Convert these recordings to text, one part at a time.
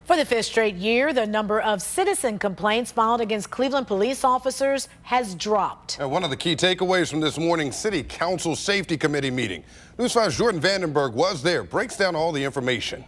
For the fifth straight year, the number of citizen complaints filed against Cleveland police officers has dropped. And one of the key takeaways from this morning's City Council Safety Committee meeting. News 5's Jordan Vandenberg was there, breaks down all the information.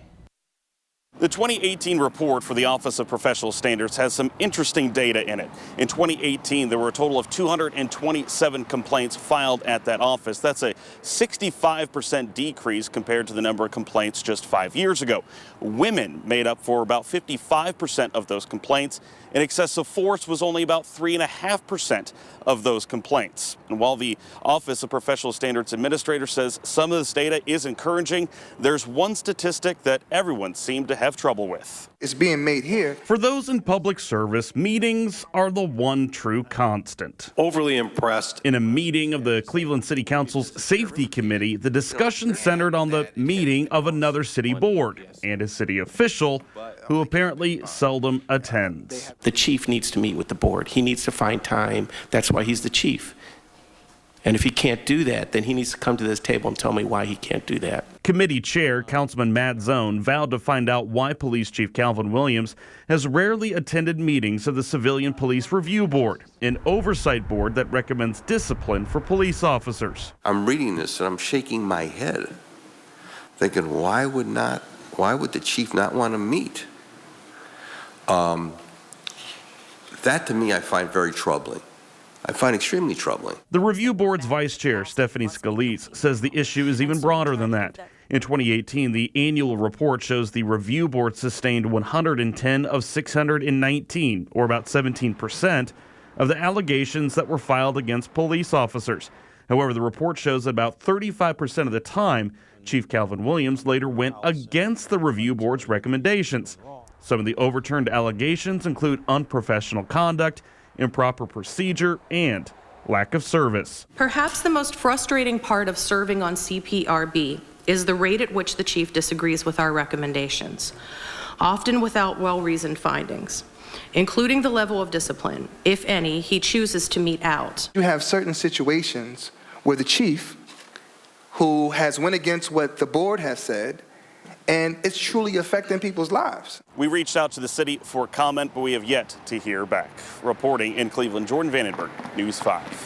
The 2018 report for the Office of Professional Standards has some interesting data in it. In 2018, there were a total of 227 complaints filed at that office. That's a 65% decrease compared to the number of complaints just 5 years ago. Women made up for about 55% of those complaints, and excessive force was only about 3.5% of those complaints. And while the Office of Professional Standards Administrator says some of this data is encouraging, there's one statistic that everyone seemed to have trouble with. It's being made here. For those in public service, meetings are the one true constant. Overly impressed. In a meeting of the Cleveland City Council's Safety Committee, the discussion centered on the meeting of another city board and a city official who apparently seldom attends. The chief needs to meet with the board. He needs to find time. That's why he's the chief. And if he can't do that, then he needs to come to this table and tell me why he can't do that. Committee Chair Councilman Matt Zone vowed to find out why Police Chief Calvin Williams has rarely attended meetings of the Civilian Police Review Board, an oversight board that recommends discipline for police officers. I'm reading this and I'm shaking my head, thinking, why would the chief not want to meet? That to me I find very troubling. I find extremely troubling. The review board's vice chair, Stephanie Scalise, says the issue is even broader than that. In 2018, the annual report shows the review board sustained 110 of 619, or about 17%, of the allegations that were filed against police officers. However, the report shows that about 35% of the time, Chief Calvin Williams later went against the review board's recommendations. Some of the overturned allegations include unprofessional conduct, improper procedure, and lack of service. Perhaps the most frustrating part of serving on CPRB is the rate at which the chief disagrees with our recommendations, often without well-reasoned findings, including the level of discipline, if any, he chooses to mete out. You have certain situations where the chief, who has went against what the board has said, and it's truly affecting people's lives. We reached out to the city for comment, but we have yet to hear back. Reporting in Cleveland, Jordan Vandenberg, News 5.